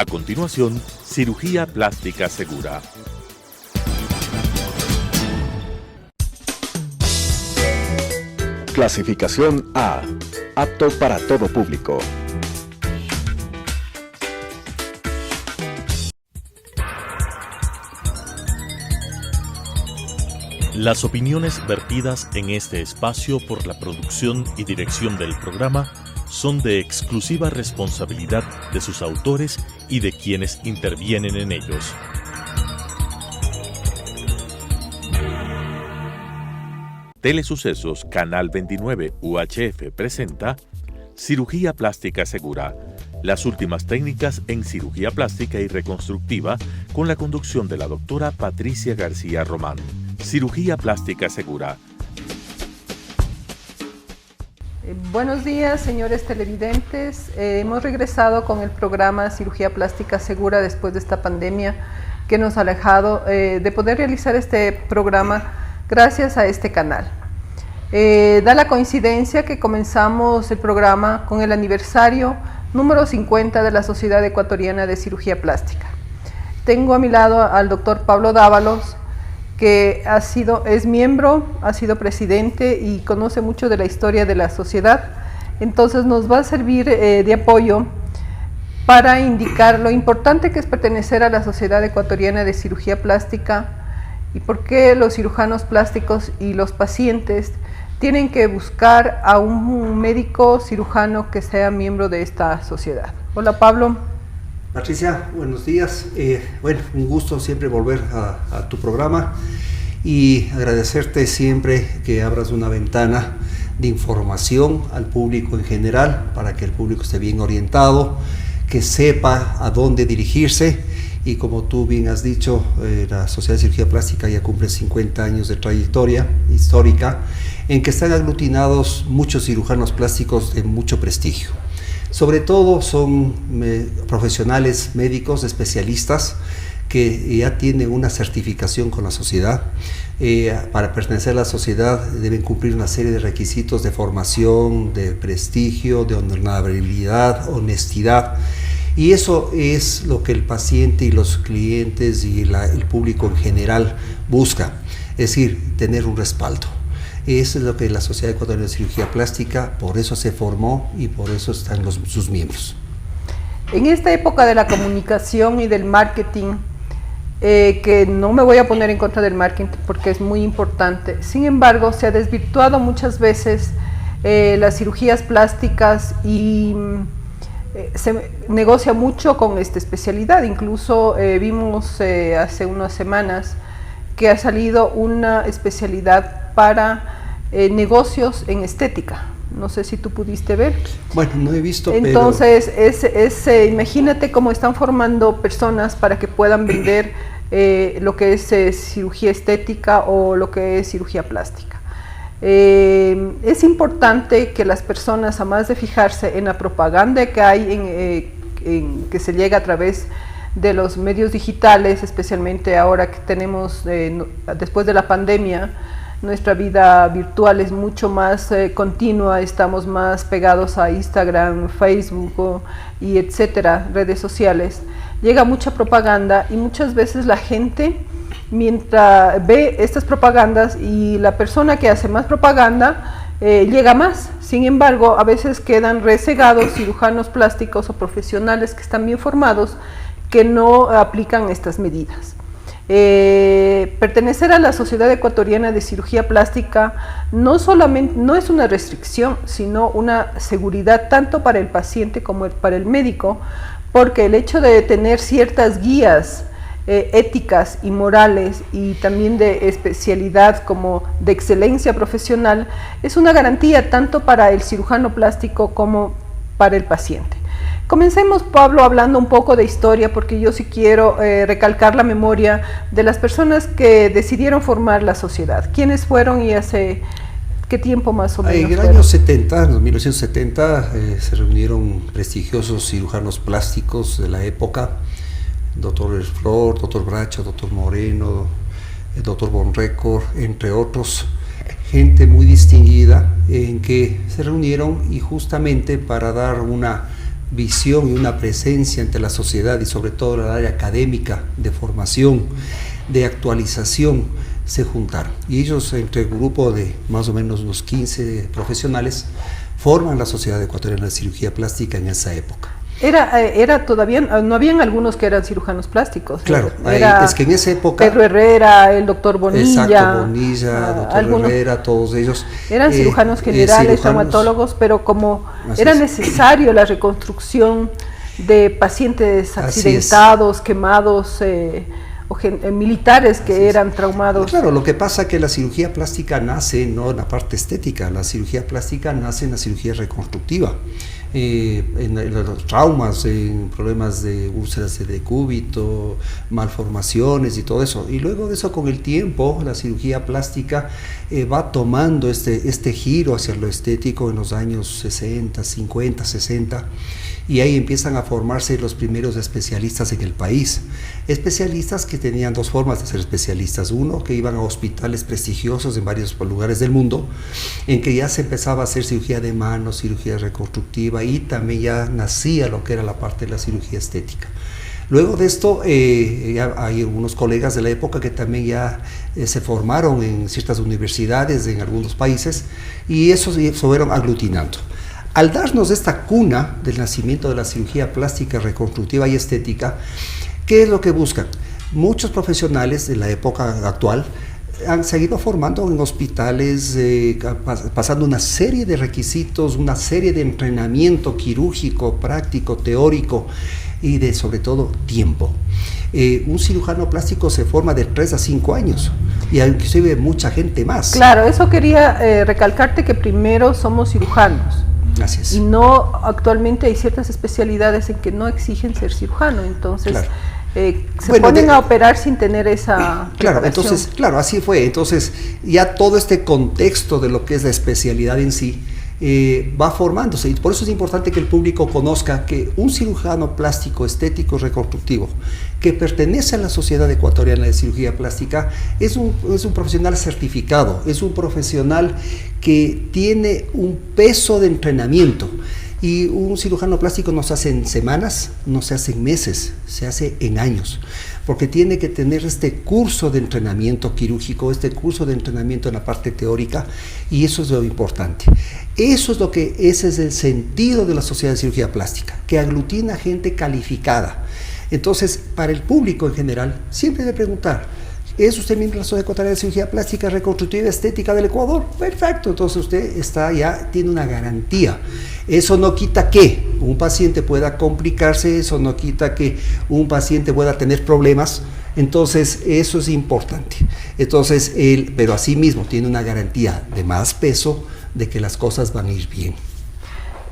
A continuación, cirugía plástica segura. Clasificación A. Apto para todo público. Las opiniones vertidas en este espacio por la producción y dirección del programa son de exclusiva responsabilidad de sus autores y de quienes intervienen en ellos. Telesucesos Canal 29 UHF presenta Cirugía Plástica Segura, las últimas técnicas en cirugía plástica y reconstructiva, con la conducción de la doctora Patricia García Román. Cirugía Plástica Segura. Buenos días, señores televidentes. Hemos regresado con el programa Cirugía Plástica Segura después de esta pandemia que nos ha alejado de poder realizar este programa gracias a este canal. Da la coincidencia que comenzamos el programa con el aniversario número 50 de la Sociedad Ecuatoriana de Cirugía Plástica. Tengo a mi lado al doctor Pablo Dávalos, que es miembro, ha sido presidente y conoce mucho de la historia de la sociedad. Entonces nos va a servir de apoyo para indicar lo importante que es pertenecer a la Sociedad Ecuatoriana de Cirugía Plástica y por qué los cirujanos plásticos y los pacientes tienen que buscar a un médico cirujano que sea miembro de esta sociedad. Hola, Pablo. Patricia, buenos días. Un gusto siempre volver a tu programa y agradecerte siempre que abras una ventana de información al público en general, para que el público esté bien orientado, que sepa a dónde dirigirse. Y como tú bien has dicho, la Sociedad de Cirugía Plástica ya cumple 50 años de trayectoria histórica, en que están aglutinados muchos cirujanos plásticos de mucho prestigio. Sobre todo son profesionales médicos, especialistas, que ya tienen una certificación con la sociedad. Para pertenecer a la sociedad deben cumplir una serie de requisitos de formación, de prestigio, de honorabilidad, honestidad. Y eso es lo que el paciente y los clientes y el público en general busca, es decir, tener un respaldo. Eso es lo que la Sociedad Ecuatoriana de Cirugía Plástica, por eso se formó y por eso están sus miembros. En esta época de la comunicación y del marketing, que no me voy a poner en contra del marketing porque es muy importante, sin embargo se ha desvirtuado muchas veces las cirugías plásticas y se negocia mucho con esta especialidad. Incluso vimos hace unas semanas que ha salido una especialidad para negocios en estética. No sé si tú pudiste ver. Bueno, no he visto. Entonces, imagínate cómo están formando personas para que puedan vender lo que es cirugía estética o lo que es cirugía plástica. Es importante que las personas, además de fijarse en la propaganda que hay, que se llega a través de los medios digitales, especialmente ahora que tenemos, después de la pandemia, nuestra vida virtual es mucho más continua, estamos más pegados a Instagram, Facebook y etcétera, redes sociales. Llega mucha propaganda y muchas veces la gente, mientras ve estas propagandas y la persona que hace más propaganda, llega más. Sin embargo, a veces quedan rezegados cirujanos plásticos o profesionales que están bien formados, que no aplican estas medidas. Pertenecer a la Sociedad Ecuatoriana de Cirugía Plástica no es una restricción, sino una seguridad tanto para el paciente como para el médico, porque el hecho de tener ciertas guías éticas y morales y también de especialidad como de excelencia profesional es una garantía tanto para el cirujano plástico como para el paciente. Comencemos, Pablo, hablando un poco de historia, porque yo sí quiero recalcar la memoria de las personas que decidieron formar la sociedad. ¿Quiénes fueron y hace qué tiempo más o menos? En el año 70, en 1970, se reunieron prestigiosos cirujanos plásticos de la época, doctor Flor, doctor Bracha, doctor Moreno, el doctor Bonrecord, entre otros, gente muy distinguida, en que se reunieron y justamente para dar una visión y una presencia ante la sociedad y sobre todo en el área académica, de formación, de actualización, se juntaron. Y ellos, entre el grupo de más o menos unos 15 profesionales, forman la Sociedad Ecuatoriana de Cirugía Plástica en esa época. Era todavía, no habían algunos que eran cirujanos plásticos. Claro, es que en esa época... Pedro Herrera, el doctor Bonilla. Exacto, Bonilla, doctor Herrera, todos ellos. Eran cirujanos generales, traumatólogos, pero como era necesario la reconstrucción de pacientes accidentados, quemados, militares que eran traumados. Claro, lo que pasa es que la cirugía plástica nace no en la parte estética, la cirugía plástica nace en la cirugía reconstructiva. En los traumas, en problemas de úlceras de decúbito, malformaciones y todo eso. Y luego de eso, con el tiempo, la cirugía plástica va tomando este giro hacia lo estético en los años 60, 50, 60, y ahí empiezan a formarse los primeros especialistas en el país. Especialistas que tenían dos formas de ser especialistas. Uno, que iban a hospitales prestigiosos en varios lugares del mundo, en que ya se empezaba a hacer cirugía de mano, cirugía reconstructiva, y también ya nacía lo que era la parte de la cirugía estética. Luego de esto, ya hay algunos colegas de la época que también ya se formaron en ciertas universidades en algunos países, y eso se fueron aglutinando. Al darnos esta cuna del nacimiento de la cirugía plástica, reconstructiva y estética, ¿qué es lo que buscan? Muchos profesionales de la época actual han seguido formando en hospitales, pasando una serie de requisitos, una serie de entrenamiento quirúrgico, práctico, teórico y de, sobre todo, tiempo. Un cirujano plástico se forma de 3 a 5 años y inclusive mucha gente más. Claro, eso quería recalcarte, que primero somos cirujanos. Gracias. Y no, actualmente hay ciertas especialidades en que no exigen ser cirujano, entonces claro. Se ponen a operar sin tener esa claro, entonces, claro, así fue. Entonces, ya todo este contexto de lo que es la especialidad en sí va formándose, y por eso es importante que el público conozca que un cirujano plástico, estético, reconstructivo, que pertenece a la Sociedad Ecuatoriana de Cirugía Plástica, es un profesional certificado, es un profesional que tiene un peso de entrenamiento. Y un cirujano plástico no se hace en semanas, no se hace en meses, se hace en años, porque tiene que tener este curso de entrenamiento quirúrgico, este curso de entrenamiento en la parte teórica, y eso es lo importante. Ese es el sentido de la Sociedad de Cirugía Plástica, que aglutina gente calificada. Entonces, para el público en general, siempre debe preguntar: ¿es usted miembro de la Sociedad Ecuatoriana de Cirugía Plástica, Reconstructiva y Estética del Ecuador? Perfecto, entonces usted tiene una garantía. Eso no quita que un paciente pueda complicarse, eso no quita que un paciente pueda tener problemas, entonces eso es importante. Entonces pero asimismo tiene una garantía de más peso de que las cosas van a ir bien.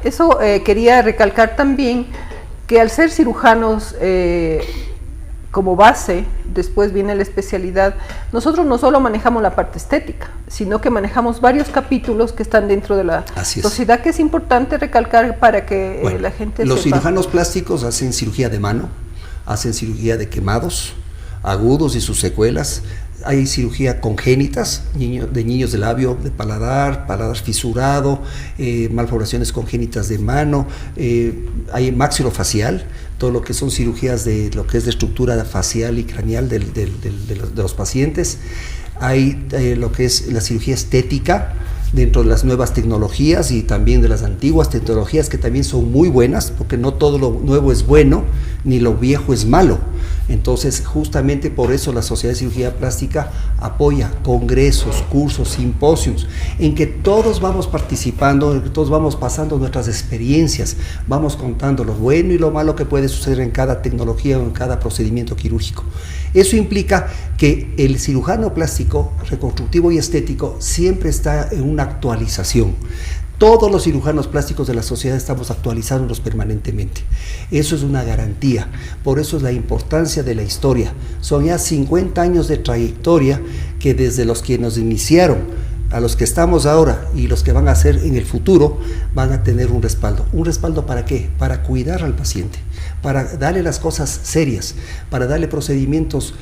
Eso quería recalcar también, que al ser cirujanos como base, después viene la especialidad, nosotros no solo manejamos la parte estética, sino que manejamos varios capítulos que están dentro de la sociedad, que es importante recalcar para que la gente los cirujanos plásticos hacen cirugía de mano, hacen cirugía de quemados agudos y sus secuelas, hay cirugía congénitas, de niños de labio, de paladar fisurado, malformaciones congénitas de mano, hay maxilofacial, todo lo que son cirugías de lo que es de estructura facial y craneal de los pacientes. Hay lo que es la cirugía estética dentro de las nuevas tecnologías y también de las antiguas tecnologías, que también son muy buenas, porque no todo lo nuevo es bueno, ni lo viejo es malo. Entonces, justamente por eso la Sociedad de Cirugía Plástica apoya congresos, cursos, simposios, en que todos vamos participando, en que todos vamos pasando nuestras experiencias, vamos contando lo bueno y lo malo que puede suceder en cada tecnología o en cada procedimiento quirúrgico. Eso implica que el cirujano plástico, reconstructivo y estético siempre está en una actualización. Todos los cirujanos plásticos de la sociedad estamos actualizándolos permanentemente. Eso es una garantía. Por eso es la importancia de la historia. Son ya 50 años de trayectoria que desde los que nos iniciaron a los que estamos ahora y los que van a hacer en el futuro van a tener un respaldo. ¿Un respaldo para qué? Para cuidar al paciente, para darle las cosas serias, para darle procedimientos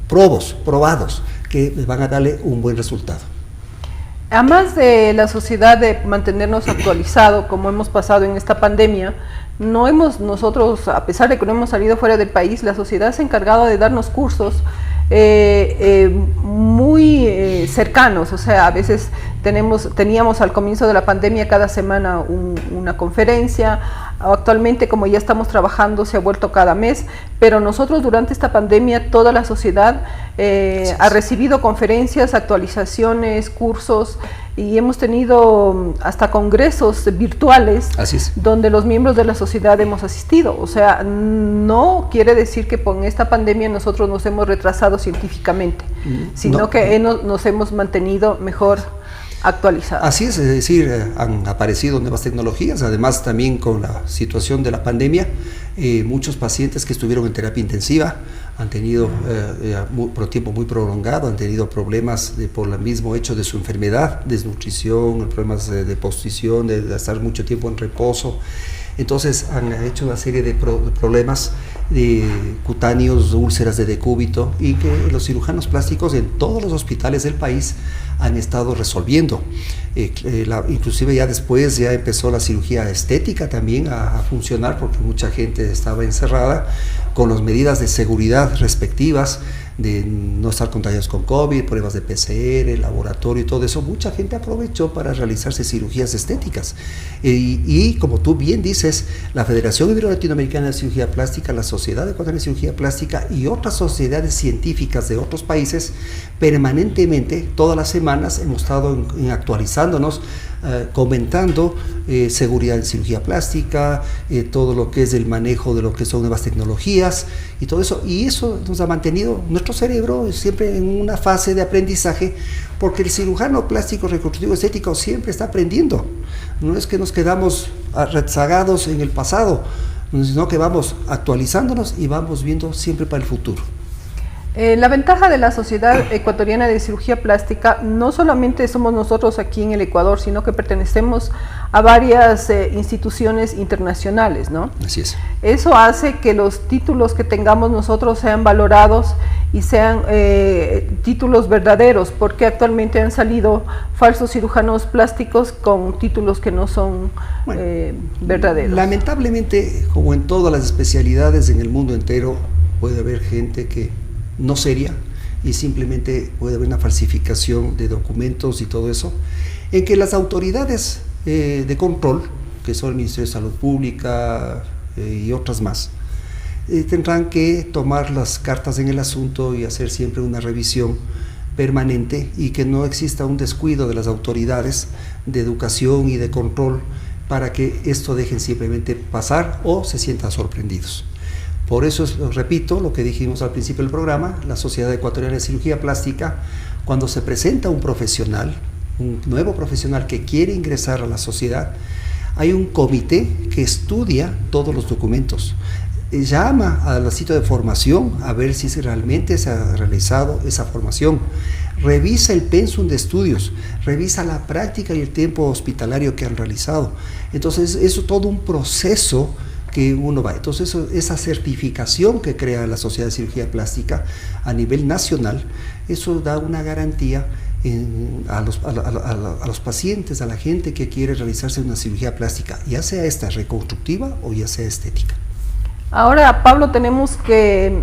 probados, que van a darle un buen resultado. Además de la sociedad de mantenernos actualizados, como hemos pasado en esta pandemia, nosotros, a pesar de que no hemos salido fuera del país, la sociedad se ha encargado de darnos cursos muy cercanos. O sea, a veces teníamos al comienzo de la pandemia cada semana una conferencia. Actualmente, como ya estamos trabajando, se ha vuelto cada mes, pero nosotros durante esta pandemia, toda la sociedad ha recibido conferencias, actualizaciones, cursos, y hemos tenido hasta congresos virtuales donde los miembros de la sociedad hemos asistido. O sea, no quiere decir que con esta pandemia nosotros nos hemos retrasado científicamente, sino que nos hemos mantenido mejor actualizados. Así es decir, han aparecido nuevas tecnologías, además también con la situación de la pandemia, muchos pacientes que estuvieron en terapia intensiva han tenido, por tiempo muy prolongado, han tenido problemas por el mismo hecho de su enfermedad, desnutrición, problemas de postrición, de estar mucho tiempo en reposo. Entonces han hecho una serie de problemas cutáneos, úlceras de decúbito, y que los cirujanos plásticos en todos los hospitales del país han estado resolviendo. Inclusive ya después ya empezó la cirugía estética también a funcionar, porque mucha gente estaba encerrada con las medidas de seguridad respectivas, de no estar contagiados con COVID, pruebas de PCR, laboratorio y todo eso. Mucha gente aprovechó para realizarse cirugías estéticas. Y como tú bien dices, la Federación Ibero-Latinoamericana de Cirugía Plástica, la Sociedad Ecuatoriana de Cirugía Plástica y otras sociedades científicas de otros países, permanentemente, todas las semanas, hemos estado actualizándonos, comentando seguridad en cirugía plástica, todo lo que es el manejo de lo que son nuevas tecnologías y todo eso, y eso nos ha mantenido nuestro cerebro siempre en una fase de aprendizaje, porque el cirujano plástico reconstructivo estético siempre está aprendiendo. No es que nos quedamos rezagados en el pasado, sino que vamos actualizándonos y vamos viendo siempre para el futuro. La ventaja de la Sociedad Ecuatoriana de Cirugía Plástica, no solamente somos nosotros aquí en el Ecuador, sino que pertenecemos a varias instituciones internacionales, ¿no? Así es. Eso hace que los títulos que tengamos nosotros sean valorados y sean títulos verdaderos, porque actualmente han salido falsos cirujanos plásticos con títulos que no son verdaderos. Lamentablemente, como en todas las especialidades en el mundo entero, puede haber gente que no seria, y simplemente puede haber una falsificación de documentos y todo eso, en que las autoridades de control, que son el Ministerio de Salud Pública y otras más, tendrán que tomar las cartas en el asunto y hacer siempre una revisión permanente, y que no exista un descuido de las autoridades de educación y de control para que esto dejen simplemente pasar o se sientan sorprendidos. Por eso, repito lo que dijimos al principio del programa, la Sociedad Ecuatoriana de Cirugía Plástica, cuando se presenta un profesional, un nuevo profesional que quiere ingresar a la sociedad, hay un comité que estudia todos los documentos, llama al sitio de formación a ver si realmente se ha realizado esa formación, revisa el pensum de estudios, revisa la práctica y el tiempo hospitalario que han realizado. Entonces, eso es todo un proceso que uno va. Entonces, esa certificación que crea la Sociedad de Cirugía Plástica a nivel nacional, eso da una garantía a los pacientes, a la gente que quiere realizarse una cirugía plástica, ya sea esta reconstructiva o ya sea estética. Ahora, Pablo, tenemos que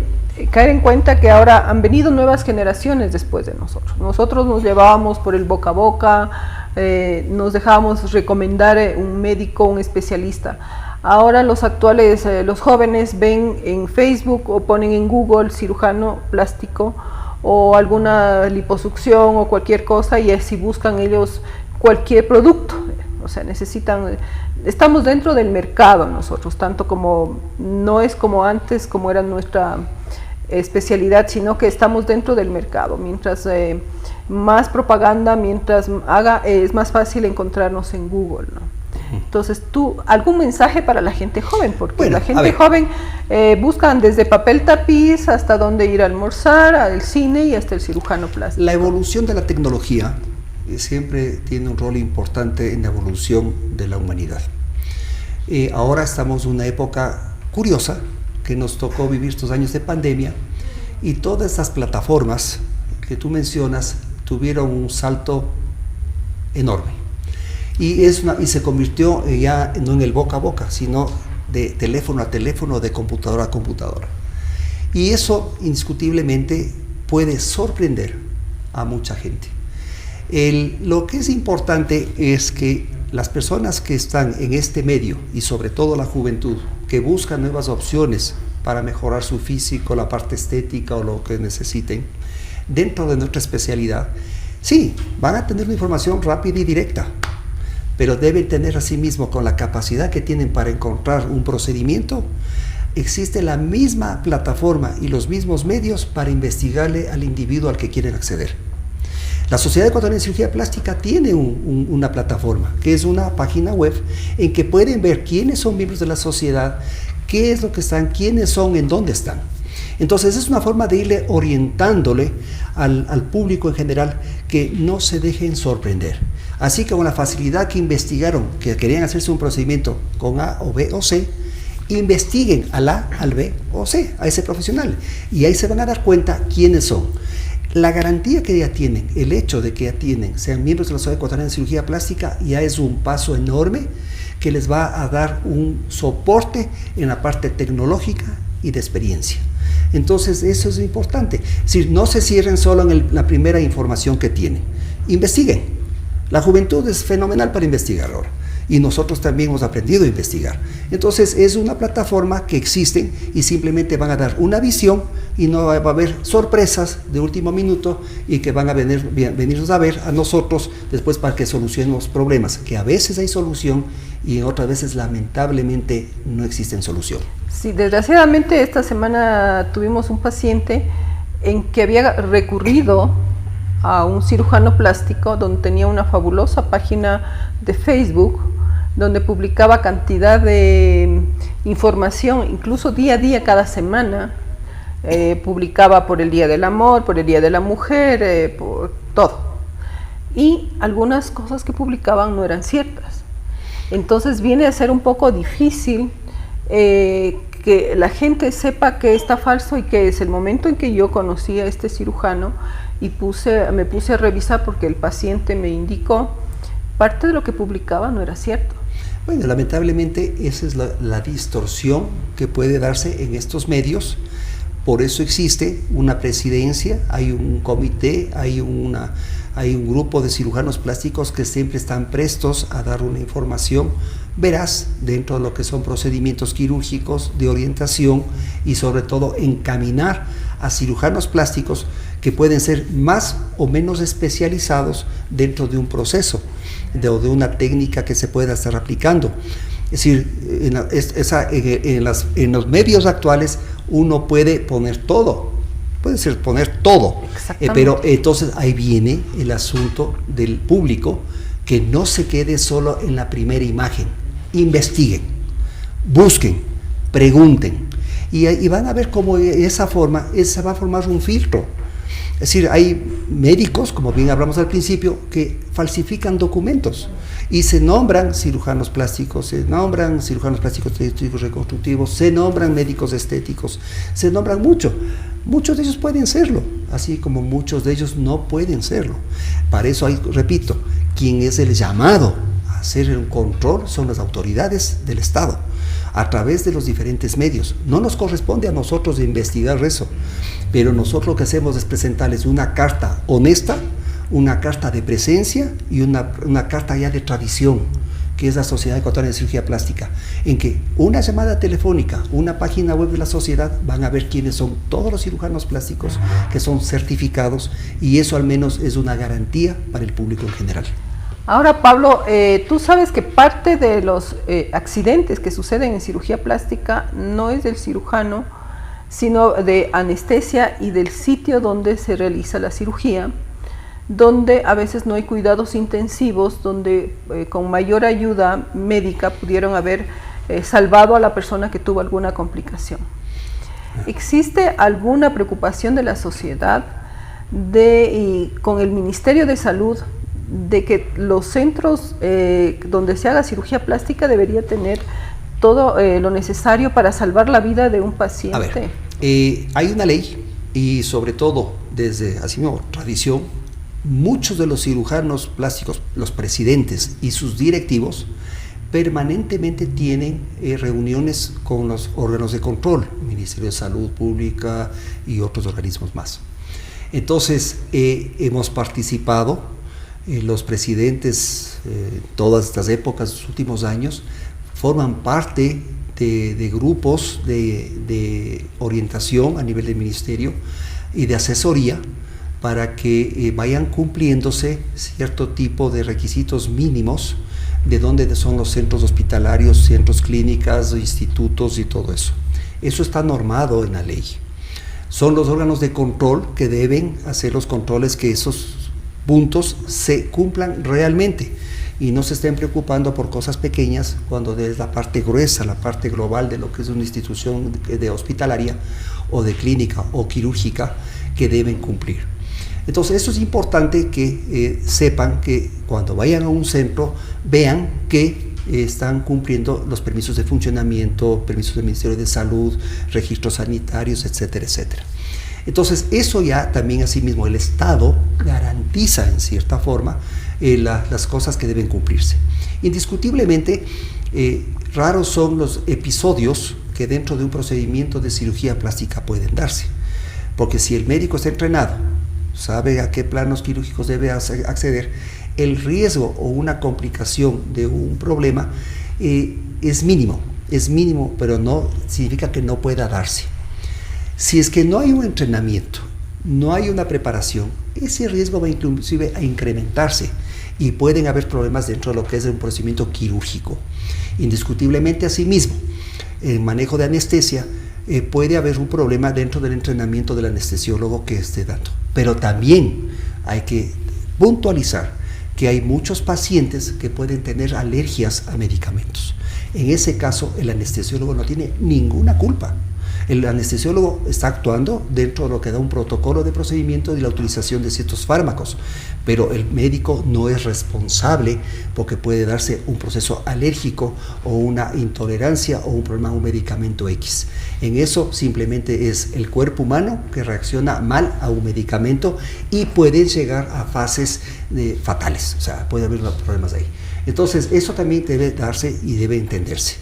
caer en cuenta que ahora han venido nuevas generaciones después de nosotros. Nosotros nos llevábamos por el boca a boca, nos dejábamos recomendar un médico, un especialista. Ahora los jóvenes ven en Facebook o ponen en Google cirujano plástico o alguna liposucción o cualquier cosa, y así buscan ellos cualquier producto. O sea, estamos dentro del mercado nosotros, tanto como, no es como antes, como era nuestra especialidad, sino que estamos dentro del mercado. Mientras más propaganda, mientras es más fácil encontrarnos en Google, ¿no? Entonces, ¿algún mensaje para la gente joven? Porque la gente joven buscan desde papel tapiz hasta dónde ir a almorzar, al cine y hasta el cirujano plástico. La evolución de la tecnología siempre tiene un rol importante en la evolución de la humanidad. Ahora estamos en una época curiosa, que nos tocó vivir estos años de pandemia, y todas estas plataformas que tú mencionas tuvieron un salto enorme. Y se convirtió ya no en el boca a boca, sino de teléfono a teléfono, de computadora a computadora. Y eso indiscutiblemente puede sorprender a mucha gente. Lo que es importante es que las personas que están en este medio, y sobre todo la juventud, que buscan nuevas opciones para mejorar su físico, la parte estética o lo que necesiten, dentro de nuestra especialidad, sí, van a tener una información rápida y directa, pero deben tener asimismo, con la capacidad que tienen para encontrar un procedimiento, existe la misma plataforma y los mismos medios para investigarle al individuo al que quieren acceder. La Sociedad Ecuatoriana de Cirugía Plástica tiene una plataforma, que es una página web en que pueden ver quiénes son miembros de la sociedad, qué es lo que están, quiénes son, en dónde están. Entonces es una forma de irle orientándole al público en general, que no se dejen sorprender. Así que con la facilidad que investigaron, que querían hacerse un procedimiento con A o B o C, investiguen al A, al B o C, a ese profesional, y ahí se van a dar cuenta quiénes son. La garantía que ya tienen, el hecho de que ya tienen, sean miembros de la Sociedad Ecuatoriana de Cirugía Plástica, ya es un paso enorme que les va a dar un soporte en la parte tecnológica y de experiencia. Entonces eso es importante. Es decir, no se cierren solo en la primera información que tienen. Investiguen. La juventud es fenomenal para investigar ahora. Y nosotros también hemos aprendido a investigar. Entonces es una plataforma que existe y simplemente van a dar una visión, y no va a haber sorpresas de último minuto y que van a venirnos a ver a nosotros después para que solucionemos problemas, que a veces hay solución y en otras veces lamentablemente no existen solución. Sí, desgraciadamente esta semana tuvimos un paciente en que había recurrido a un cirujano plástico donde tenía una fabulosa página de Facebook donde publicaba cantidad de información, incluso día a día, cada semana. Publicaba por el Día del Amor, por el Día de la Mujer, por todo. Y algunas cosas que publicaban no eran ciertas. Entonces viene a ser un poco difícil que la gente sepa que está falso y que es. El momento en que yo conocí a este cirujano y me puse a revisar, porque el paciente me indicó, parte de lo que publicaba no era cierto. Bueno, lamentablemente esa es la distorsión que puede darse en estos medios. Por eso existe una presidencia, hay un comité, hay un grupo de cirujanos plásticos que siempre están prestos a dar una información veraz dentro de lo que son procedimientos quirúrgicos, de orientación, y sobre todo encaminar a cirujanos plásticos que pueden ser más o menos especializados dentro de un proceso, de una técnica que se pueda estar aplicando. Es decir, en los medios actuales uno puede poner todo, pero entonces ahí viene el asunto del público, que no se quede solo en la primera imagen. Investiguen, busquen, pregunten, y van a ver cómo esa va a formar un filtro. Es decir, hay médicos, como bien hablamos al principio, que falsifican documentos y se nombran cirujanos plásticos, se nombran cirujanos plásticos estéticos reconstructivos, se nombran médicos estéticos, se nombran mucho. Muchos de ellos pueden serlo, así como muchos de ellos no pueden serlo. Para eso hay, repito, quien es el llamado a hacer el control son las autoridades del Estado, a través de los diferentes medios. No nos corresponde a nosotros de investigar eso, pero nosotros lo que hacemos es presentarles una carta honesta, una carta de presencia y una carta ya de tradición, que es la Sociedad Ecuatoriana de Cirugía Plástica, en que una llamada telefónica, una página web de la sociedad, van a ver quiénes son todos los cirujanos plásticos que son certificados, y eso al menos es una garantía para el público en general. Ahora, Pablo, tú sabes que parte de los accidentes que suceden en cirugía plástica no es del cirujano, sino de anestesia y del sitio donde se realiza la cirugía, donde a veces no hay cuidados intensivos, donde con mayor ayuda médica pudieron haber salvado a la persona que tuvo alguna complicación. ¿Existe alguna preocupación de la sociedad con el Ministerio de Salud de que los centros donde se haga cirugía plástica debería tener todo lo necesario para salvar la vida de un paciente? A ver, hay una ley, y sobre todo desde así mismo tradición, muchos de los cirujanos plásticos, los presidentes y sus directivos, permanentemente tienen reuniones con los órganos de control, Ministerio de Salud Pública y otros organismos más. Entonces, hemos participado, los presidentes, todas estas épocas, los últimos años, forman parte de grupos de orientación a nivel del ministerio y de asesoría para que vayan cumpliéndose cierto tipo de requisitos mínimos de dónde son los centros hospitalarios, centros clínicas, institutos y todo eso. Eso está normado en la ley. Son los órganos de control que deben hacer los controles que esos puntos se cumplan realmente y no se estén preocupando por cosas pequeñas cuando es la parte gruesa, la parte global de lo que es una institución de hospitalaria o de clínica o quirúrgica que deben cumplir. Entonces, eso es importante que sepan que cuando vayan a un centro vean que están cumpliendo los permisos de funcionamiento, permisos del Ministerio de Salud, registros sanitarios, etcétera, etcétera. Entonces, eso ya también asimismo el Estado garantiza en cierta forma las cosas que deben cumplirse. Indiscutiblemente, raros son los episodios que dentro de un procedimiento de cirugía plástica pueden darse, porque si el médico está entrenado, sabe a qué planos quirúrgicos debe acceder, el riesgo o una complicación de un problema es mínimo, pero no significa que no pueda darse. Si es que no hay un entrenamiento, no hay una preparación, ese riesgo va inclusive a incrementarse y pueden haber problemas dentro de lo que es un procedimiento quirúrgico. Indiscutiblemente, asimismo, el manejo de anestesia puede haber un problema dentro del entrenamiento del anestesiólogo que esté dando. Pero también hay que puntualizar que hay muchos pacientes que pueden tener alergias a medicamentos. En ese caso, el anestesiólogo no tiene ninguna culpa. El anestesiólogo está actuando dentro de lo que da un protocolo de procedimiento de la utilización de ciertos fármacos, pero el médico no es responsable porque puede darse un proceso alérgico o una intolerancia o un problema a un medicamento X. En eso simplemente es el cuerpo humano que reacciona mal a un medicamento y puede llegar a fases fatales, o sea, puede haber problemas ahí. Entonces, eso también debe darse y debe entenderse.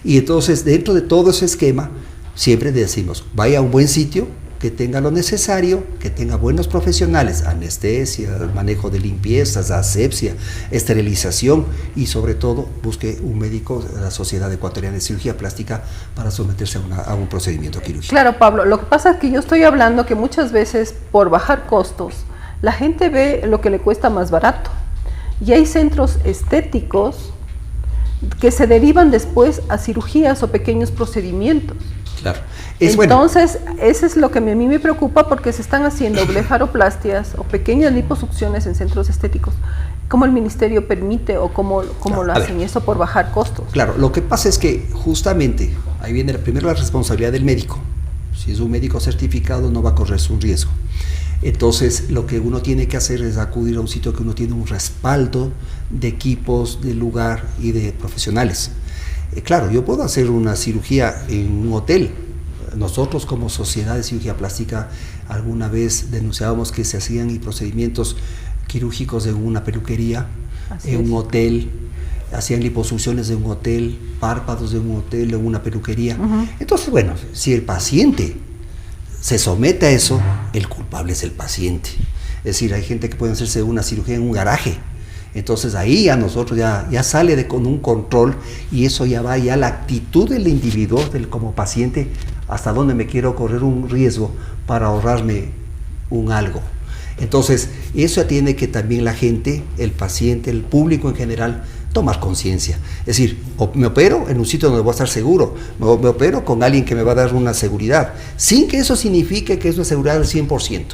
Y entonces, dentro de todo ese esquema, siempre decimos, vaya a un buen sitio, que tenga lo necesario, que tenga buenos profesionales, anestesia, manejo de limpiezas, asepsia, esterilización y sobre todo busque un médico de la Sociedad Ecuatoriana de Cirugía Plástica para someterse a un procedimiento quirúrgico. Claro, Pablo, lo que pasa es que yo estoy hablando que muchas veces por bajar costos, la gente ve lo que le cuesta más barato y hay centros estéticos que se derivan después a cirugías o pequeños procedimientos. Claro. Entonces, eso es lo que a mí me preocupa porque se están haciendo blefaroplastias o pequeñas liposucciones en centros estéticos. ¿Cómo el ministerio permite o cómo lo hacen? Y eso por bajar costos. Claro, lo que pasa es que justamente ahí viene primero la responsabilidad del médico. Si es un médico certificado no va a correrse un riesgo. Entonces, lo que uno tiene que hacer es acudir a un sitio que uno tiene un respaldo de equipos, de lugar y de profesionales. Claro, yo puedo hacer una cirugía en un hotel. Nosotros como Sociedad de Cirugía Plástica alguna vez denunciábamos que se hacían procedimientos quirúrgicos en una peluquería, un hotel, hacían liposucciones en un hotel, párpados de un hotel, en una peluquería. Entonces, bueno, si el paciente se somete a eso, el culpable es el paciente. Es decir, hay gente que puede hacerse una cirugía en un garaje. Entonces ahí a nosotros ya sale con un control y eso ya va ya la actitud del individuo, como paciente, hasta dónde me quiero correr un riesgo para ahorrarme un algo. Entonces eso ya tiene que también la gente, el paciente, el público en general, tomar conciencia. Es decir, me opero en un sitio donde voy a estar seguro, me opero con alguien que me va a dar una seguridad, sin que eso signifique que es una seguridad del 100%.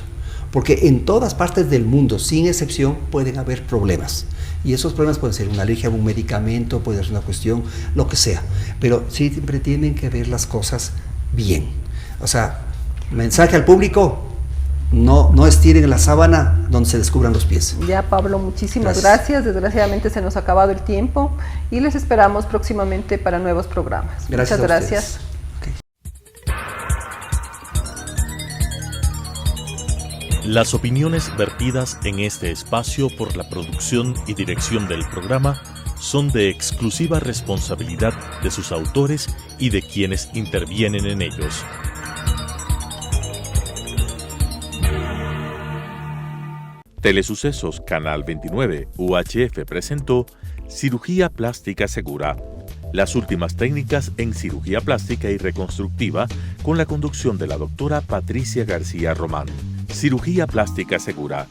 Porque en todas partes del mundo, sin excepción, pueden haber problemas. Y esos problemas pueden ser una alergia a un medicamento, puede ser una cuestión, lo que sea. Pero siempre tienen que ver las cosas bien. O sea, mensaje al público, no estiren la sábana donde se descubran los pies. Ya, Pablo, muchísimas gracias. Desgraciadamente se nos ha acabado el tiempo y les esperamos próximamente para nuevos programas. Gracias. Muchas gracias. Las opiniones vertidas en este espacio por la producción y dirección del programa son de exclusiva responsabilidad de sus autores y de quienes intervienen en ellos. Telesucesos Canal 29 UHF presentó Cirugía Plástica Segura. Las últimas técnicas en cirugía plástica y reconstructiva con la conducción de la doctora Patricia García Román. Cirugía Plástica Segura,